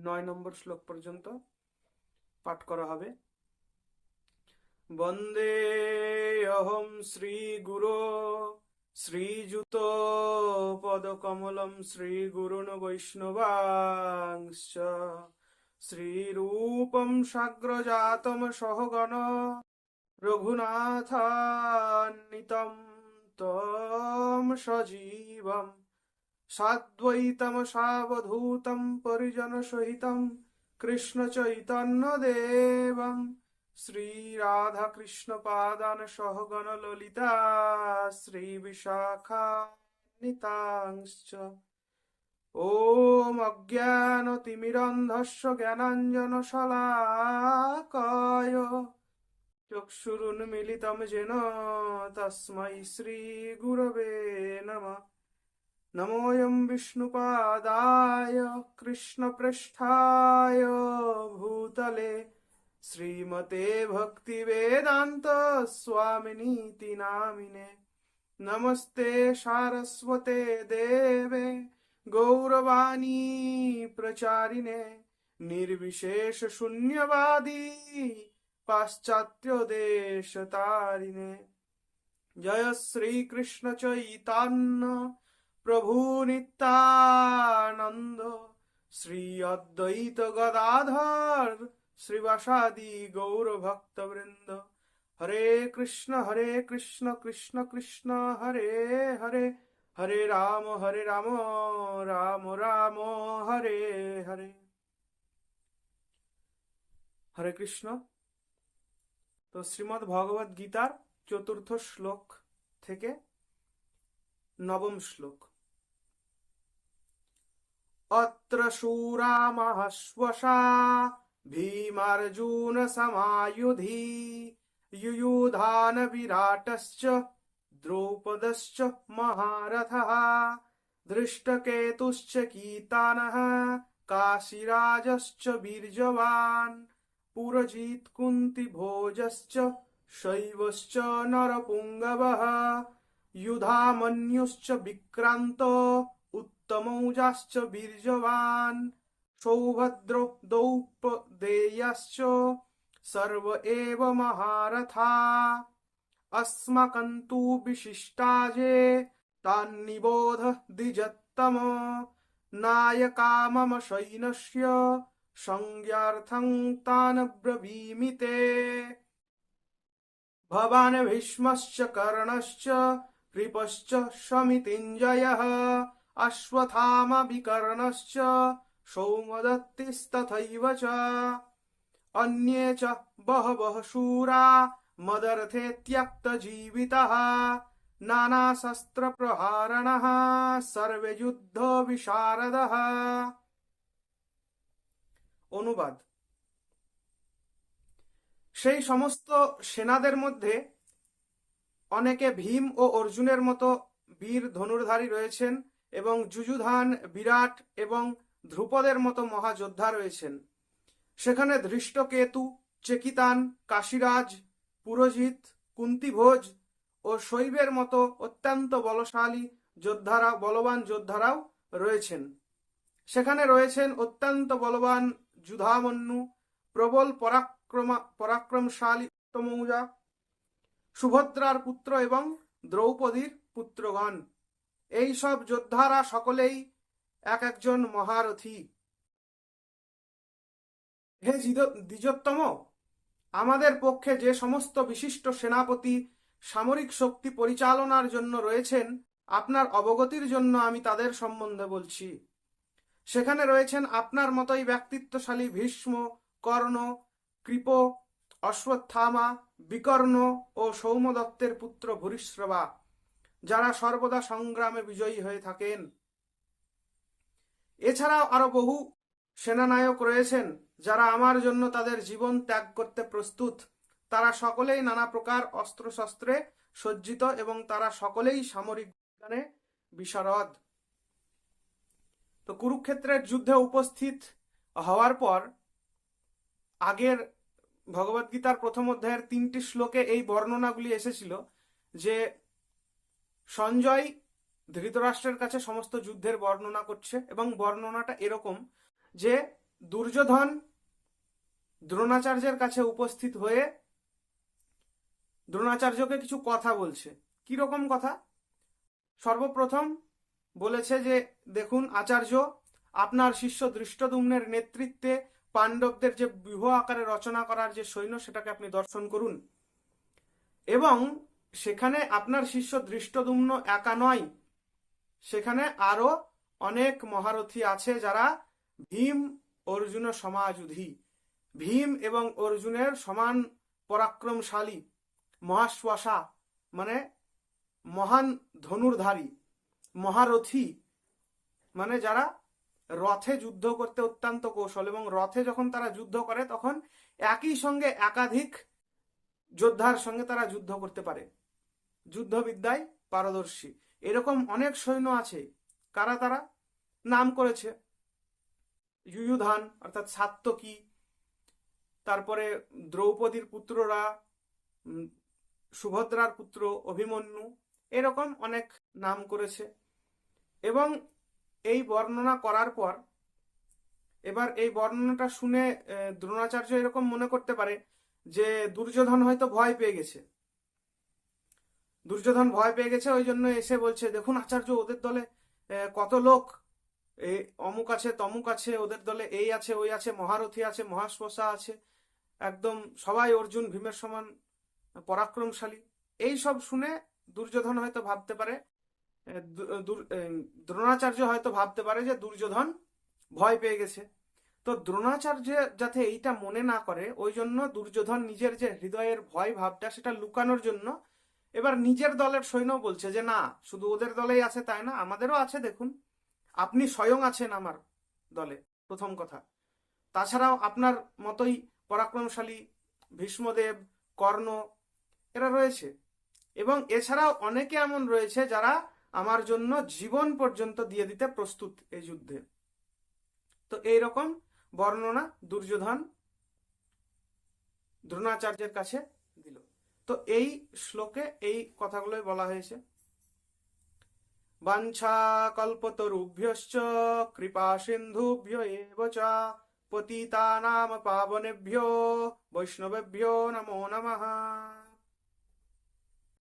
9 নম্বর শ্লোক পর্যন্ত পাঠ করা হবে। বন্দে অহম শ্রী গুরো শ্রীযুত পদকমলম শ্রীগুরুন বৈষ্ণবাংশ্চ শ্রীরূপম সাগ্রজাতম সহগণ রঘুনাথান্বিতম তম সজীবম সাদ্বৈতম সাবধূতম পরিজন সহিতম কৃষ্ণ চৈতন্য দেবম শ্রী রাধা কৃষ্ণ পাদান সহগণ ললিতা শ্রী বিশাখান্বিতাংশ্চ। ওম অজ্ঞানতিমিরন্ধস্য জ্ঞানাঞ্জনশলাকয় চক্ষুরুন্মিলিতম যেন তস্मै শ্রীগুরবে নমঃ। নমোऽयं विष्णुपादाय कृष्णपृष्ठाय भूतले श्रीमते भक्तिवेदान्त स्वामिनीति नामिने। नमस्ते सारस्वते देवे गौरवाणी प्रचारिणे निर्विशेष शून्यवादी पाश्चात्य देश तारिणे। जय श्री कृष्ण चैतन्य प्रभु नित्यानंद श्री अद्वैत गदाधर श्रीवासादि गौर भक्त वृंद। हरे कृष्ण कृष्ण कृष्ण हरे हरे हरे राम राम राम हरे हरे। हरे कृष्ण। तो श्रीमद् भगवद गीतार चतुर्थ श्लोक থেকে नवम श्लोक। अत्र शूरा महश्वशा भीमार्जुन समायुधि युयुधान विराटश्च द्रौपदश्च महारथः धृष्टकेतुश्च कीतानः काशीराजश्च वीर्यवान् पुरजित् कुन्तिभोजश्च शैवश्च नरपुङ्गवः युधामन्युश्च विक्रान्तो उत्तमौजाश्च वीर्यवान् सौभद्रो द्रौपदेयश्च सर्व एव महारथा अस्माकं तु विशिष्टाजे तान्निबोध द्विजत्तम नायका मम सैन्यस्य संज्ञार्थं तान् ब्रवीमि ते। भवान् भीष्मश्च कर्णश्च कृपश्च शमितिञ्जयः अश्वत्थामा विकर्णश्च सौमदत्तिस्तथैव च अन्ये च बहवः शूरा मदर्थे त्यक्तजीवितः नानाशस्त्रप्रहारणः सर्वे युद्धविशारदः। অনুবাদ। সেই সমস্ত সেনাদের মধ্যে অনেকে ভীম ও অর্জুনের মতো বীর ধনুর্ধারী রয়েছেন এবং যুযুধান বিরাট এবং ধ্রুপদের মতো মহাযোদ্ধা রয়েছেন। সেখানে ধৃষ্টকেতু চেকিতান কাশীরাজ পুরোজিত কুন্তিভোজ ও শৈবের মতো অত্যন্ত বলবান যোদ্ধারাও রয়েছেন। সেখানে রয়েছেন অত্যন্ত বলবান যুধামন্যু প্রবল পরাক্রমশালী উত্তমৌজা সুভদ্রার পুত্র এবং দ্রৌপদীর পুত্রগণ। এই সব যোদ্ধারা সকলেই এক একজন মহারথী। হে দ্বিজোত্তম, আমাদের পক্ষে যে সমস্ত বিশিষ্ট সেনাপতি সামরিক শক্তি পরিচালনার জন্য রয়েছেন আপনার অবগতির জন্য আমি তাদের সম্বন্ধে বলছি। সেখানে রয়েছেন আপনার মতোই ব্যক্তিত্বশালী ভীষ্ম কর্ণ কৃপ অশ্বত্থামা বিকর্ণ ও সৌমদত্তের পুত্র ভূরিশ্রবা, যারা সর্বদা সংগ্রামে বিজয়ী হয়ে থাকেন। এছাড়াও আরো বহু সেনানায়ক রয়েছেন যারা আমার জন্য তাদের জীবন ত্যাগ করতে প্রস্তুত। তারা সকলেই নানা প্রকার অস্ত্রশস্ত্রে সজ্জিত এবং তারা সকলেই সামরিক বিজ্ঞানে বিশারদ। তো কুরুক্ষেত্রের যুদ্ধে উপস্থিত হওয়ার পর আগের ভগবদ্গীতার প্রথম অধ্যায়ের 3টি শ্লোকে এই বর্ণনাগুলি এসেছিল যে সঞ্জয় ধৃতরাষ্ট্রের কাছে সমস্ত যুদ্ধের বর্ণনা করছে এবং বর্ণনাটা এরকম যে দুর্যোধন দ্রোণাচার্যের কাছে উপস্থিত হয়ে দ্রোণাচার্যকে কিছু কথা বলছে। কিরকম কথা? সর্বপ্রথম বলেছে যে দেখুন আচার্য, আপনার শিষ্য ধৃষ্টদ্যুম্নের নেতৃত্বে পাণ্ডবদের যে ব্যূহ আকারে রচনা করার যে সৈন্য, সেটাকে আপনি দর্শন করুন, এবং সেখানে আপনার শিষ্য ধৃষ্টদ্যুম্ন একা নয়, সেখানে আরো অনেক মহারথী আছে যারা ভীম অর্জুন সমাযুধি, ভীম এবং অর্জুনের সমান পরাক্রমশালী, মহাশ্বাসা মানে মহান ধনুর্ধারী, মহারথী মানে যারা রথে যুদ্ধ করতে অত্যন্ত কৌশল, এবং রথে যখন তারা যুদ্ধ করে তখন একই সঙ্গে একাধিক যোদ্ধার সঙ্গে তারা যুদ্ধ করতে পারে, যুদ্ধবিদ্যায় পারদর্শী। এরকম অনেক সৈন্য আছে। কারা তারা? নাম করেছে যুযুধান অর্থাৎ সাত্তকী, তারপরে দ্রৌপদীর পুত্ররা, সুভদ্রার পুত্র অভিমন্যু, এরকম অনেক নাম করেছে। এবং এই বর্ণনা করার পর এবার এই বর্ণনাটা শুনে দ্রোণাচার্য এরকম মনে করতে পারে যে দুর্যোধন হয়তো ভয় পেয়ে গেছে, দুর্যোধন ভয় পেয়ে গেছে, ওই জন্য এসে বলছে দেখুন আচার্য, ওদের দলে কত লোক, এই অমুক আছে তমুক আছে, ওদের দলে এই আছে ওই আছে, মহারথী আছে, মহাশ্বাসা আছে, একদম সবাই অর্জুন ভীমের সমান পরাক্রমশালী। এই সব শুনে দুর্যোধন হয়তো ভাবতে পারে, দ্রোণাচার্য হয়তো ভাবতে পারে যে দুর্যোধন ভয় পেয়ে গেছে। তো দ্রোণাচার্য যাতে এইটা মনে না করে, ওই জন্য দুর্যোধন নিজের যে হৃদয়ের ভয় ভাবটা, সেটা লুকানোর জন্য এবার নিজের দলের সৈন্য বলছে যে না, শুধু ওদের দলেই আছে তাই না, আমাদেরও আছে, দেখুন আপনি স্বয়ং আছেন আমার দলে, প্রথম কথা। তাছাড়াও আপনার মতোই পরাক্রমশালী ভীষ্মদেব, কর্ণ, এরা রয়েছে, এবং এছাড়াও অনেকে এমন রয়েছে যারা আমার জন্য জীবন পর্যন্ত দিয়ে দিতে প্রস্তুত এই যুদ্ধে। তো এইরকম বর্ণনা দুর্যোধন দ্রোণাচার্যের কাছে দিল। তো এই শ্লোকে এই কথাগুলোই বলা হয়েছে। বাঞ্ছা কল্পতরুভ্যশ্চ কৃপা সিন্ধুভ্য এব চ পতিতানাম পাবনেভ্যো বৈষ্ণবেভ্যো নমো নমঃ।